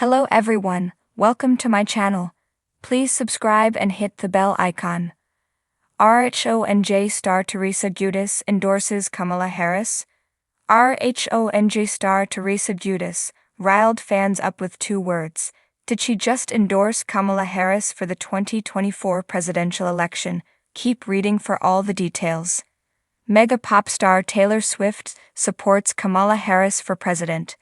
Hello everyone, welcome to my channel. Please subscribe and hit the bell icon. RHONJ star Teresa Giudice endorses Kamala Harris. RHONJ star Teresa Giudice riled fans up with two words. Did she just endorse Kamala Harris for the 2024 presidential election? Keep reading for all the details. Mega pop star Taylor Swift supports Kamala Harris for president.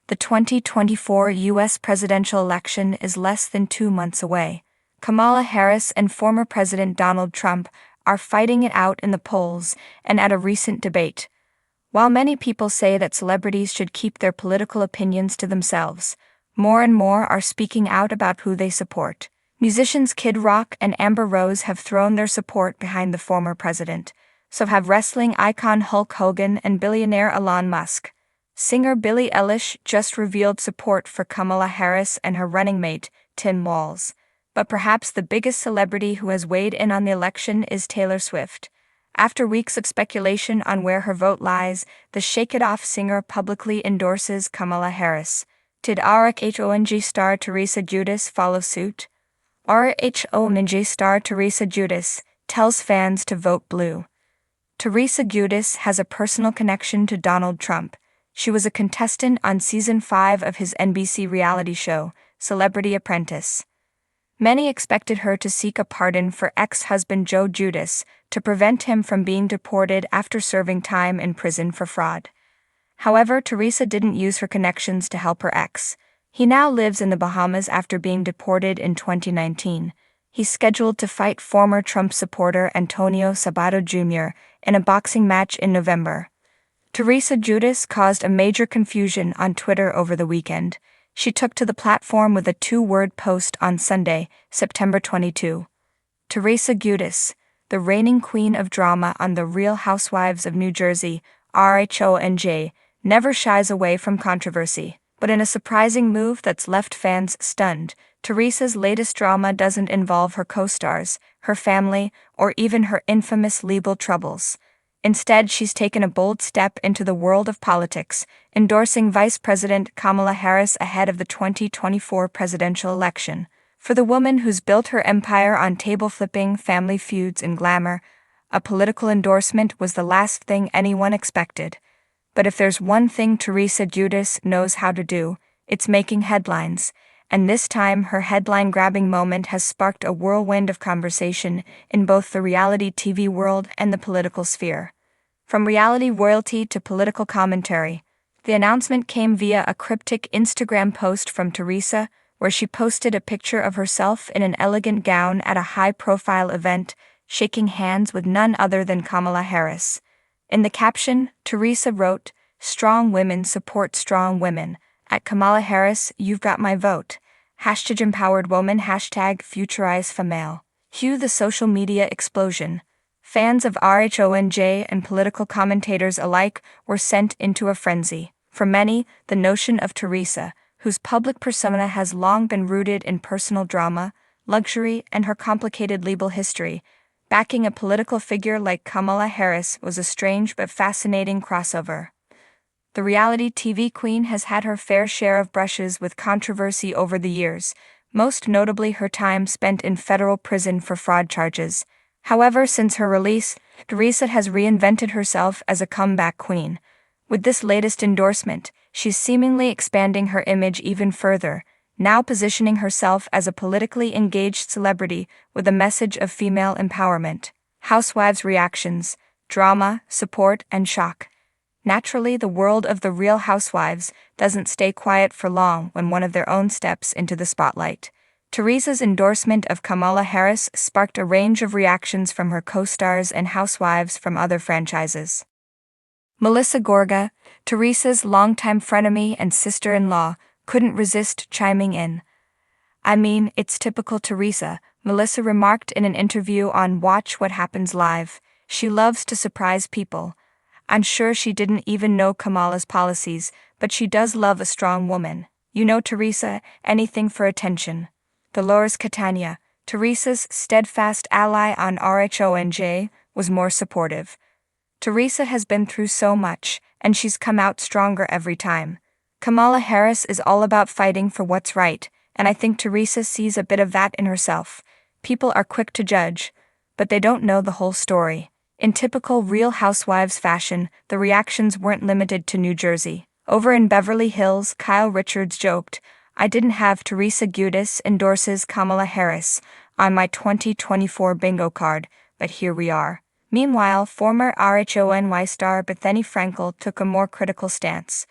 The 2024 U.S. presidential election is less than 2 months away. Kamala Harris and former President Donald Trump are fighting it out in the polls and at a recent debate. While many people say that celebrities should keep their political opinions to themselves, more and more are speaking out about who they support. Musicians Kid Rock and Amber Rose have thrown their support behind the former president. So have wrestling icon Hulk Hogan and billionaire Elon Musk. Singer Billie Eilish just revealed support for Kamala Harris and her running mate, Tim Walz. But perhaps the biggest celebrity who has weighed in on the election is Taylor Swift. After weeks of speculation on where her vote lies, the Shake It Off singer publicly endorses Kamala Harris. Did RHONJ star Teresa Giudice follow suit? RHONJ star Teresa Giudice tells fans to vote blue. Teresa Giudice has a personal connection to Donald Trump. She was a contestant on Season 5 of his NBC reality show, Celebrity Apprentice. Many expected her to seek a pardon for ex-husband Joe Giudice to prevent him from being deported after serving time in prison for fraud. However, Teresa didn't use her connections to help her ex. He now lives in the Bahamas after being deported in 2019. He's scheduled to fight former Trump supporter Antonio Sabato Jr. in a boxing match in November. Teresa Giudice caused a major confusion on Twitter over the weekend. She took to the platform with a 2-word post on Sunday, September 22. Teresa Giudice, the reigning queen of drama on The Real Housewives of New Jersey, RHONJ, never shies away from controversy. But in a surprising move that's left fans stunned, Teresa's latest drama doesn't involve her co-stars, her family, or even her infamous legal troubles. Instead, she's taken a bold step into the world of politics, endorsing Vice President Kamala Harris ahead of the 2024 presidential election. For the woman who's built her empire on table flipping, family feuds, and glamour, a political endorsement was the last thing anyone expected. But if there's one thing Teresa Giudice knows how to do, it's making headlines. And this time her headline-grabbing moment has sparked a whirlwind of conversation in both the reality TV world and the political sphere. From reality royalty to political commentary, the announcement came via a cryptic Instagram post from Teresa, where she posted a picture of herself in an elegant gown at a high-profile event, shaking hands with none other than Kamala Harris. In the caption, Teresa wrote, "Strong women support strong women. At Kamala Harris, you've got my vote. #empoweredwoman, #futurizefemale. Cue the social media explosion. Fans of RHONJ and political commentators alike were sent into a frenzy. For many, the notion of Teresa, whose public persona has long been rooted in personal drama, luxury, and her complicated legal history, backing a political figure like Kamala Harris was a strange but fascinating crossover. The reality TV queen has had her fair share of brushes with controversy over the years, most notably her time spent in federal prison for fraud charges. However, since her release, Teresa has reinvented herself as a comeback queen. With this latest endorsement, she's seemingly expanding her image even further, now positioning herself as a politically engaged celebrity with a message of female empowerment. Housewives reactions, drama, support, and shock. Naturally, the world of The Real Housewives doesn't stay quiet for long when one of their own steps into the spotlight. Teresa's endorsement of Kamala Harris sparked a range of reactions from her co-stars and housewives from other franchises. Melissa Gorga, Teresa's longtime frenemy and sister-in-law, couldn't resist chiming in. "I mean, it's typical Teresa," Melissa remarked in an interview on Watch What Happens Live. "She loves to surprise people. I'm sure she didn't even know Kamala's policies, but she does love a strong woman. You know Teresa, anything for attention." Dolores Catania, Teresa's steadfast ally on RHONJ, was more supportive. "Teresa has been through so much, and she's come out stronger every time. Kamala Harris is all about fighting for what's right, and I think Teresa sees a bit of that in herself. People are quick to judge, but they don't know the whole story. In typical Real Housewives fashion, the reactions weren't limited to New Jersey. Over in Beverly Hills, Kyle Richards joked, "I didn't have Teresa Giudice endorses Kamala Harris on my 2024 bingo card, but here we are." Meanwhile, former RHONY star Bethany Frankel took a more critical stance.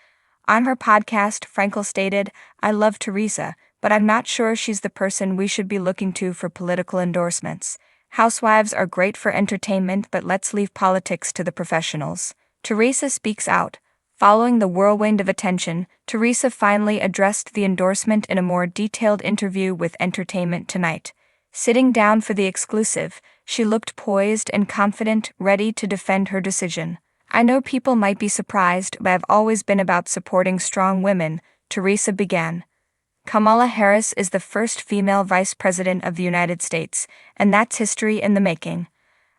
On her podcast, Frankel stated, "I love Teresa, but I'm not sure she's the person we should be looking to for political endorsements. Housewives are great for entertainment, but let's leave politics to the professionals." Teresa speaks out. Following the whirlwind of attention, Teresa finally addressed the endorsement in a more detailed interview with Entertainment Tonight. Sitting down for the exclusive, she looked poised and confident, ready to defend her decision. "I know people might be surprised, but I've always been about supporting strong women," Teresa began. "Kamala Harris is the first female vice president of the United States, and that's history in the making.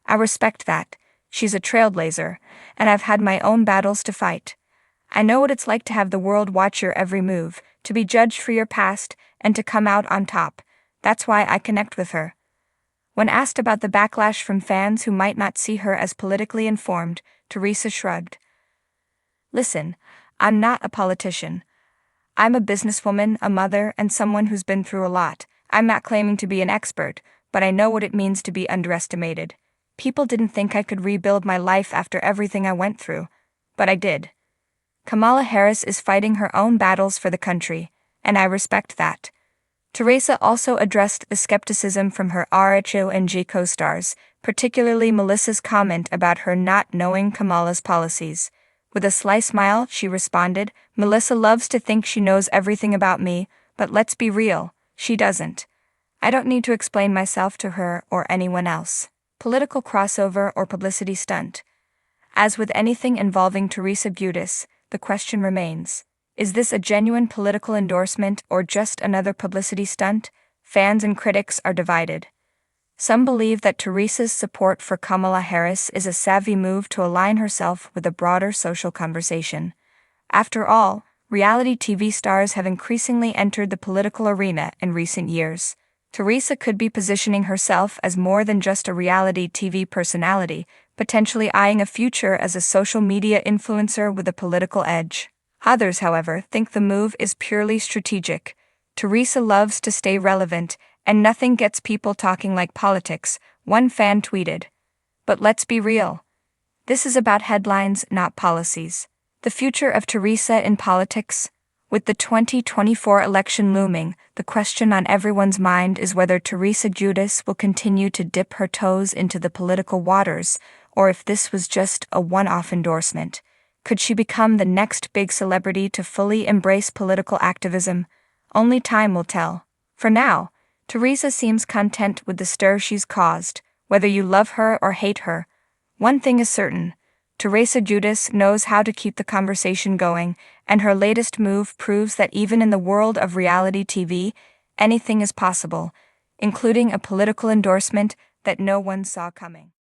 I respect that. She's a trailblazer, and I've had my own battles to fight. I know what it's like to have the world watch your every move, to be judged for your past, and to come out on top. That's why I connect with her." When asked about the backlash from fans who might not see her as politically informed, Teresa shrugged. "Listen, I'm not a politician. I'm a businesswoman, a mother, and someone who's been through a lot. I'm not claiming to be an expert, but I know what it means to be underestimated. People didn't think I could rebuild my life after everything I went through, but I did. Kamala Harris is fighting her own battles for the country, and I respect that." Teresa also addressed the skepticism from her RHONY co-stars, particularly Melissa's comment about her not knowing Kamala's policies. With a sly smile, she responded, "Melissa loves to think she knows everything about me, but let's be real, she doesn't. I don't need to explain myself to her or anyone else." Political crossover or publicity stunt. As with anything involving Teresa Giudice, the question remains, is this a genuine political endorsement or just another publicity stunt? Fans and critics are divided. Some believe that Teresa's support for Kamala Harris is a savvy move to align herself with a broader social conversation. After all, reality TV stars have increasingly entered the political arena in recent years. Teresa could be positioning herself as more than just a reality TV personality, potentially eyeing a future as a social media influencer with a political edge. Others, however, think the move is purely strategic. Teresa loves to stay relevant, and nothing gets people talking like politics, one fan tweeted. But let's be real. This is about headlines, not policies. The future of Teresa in politics? With the 2024 election looming, the question on everyone's mind is whether Teresa Giudice will continue to dip her toes into the political waters, or if this was just a one-off endorsement. Could she become the next big celebrity to fully embrace political activism? Only time will tell. For now, Teresa seems content with the stir she's caused, whether you love her or hate her. One thing is certain, Teresa Giudice knows how to keep the conversation going, and her latest move proves that even in the world of reality TV, anything is possible, including a political endorsement that no one saw coming.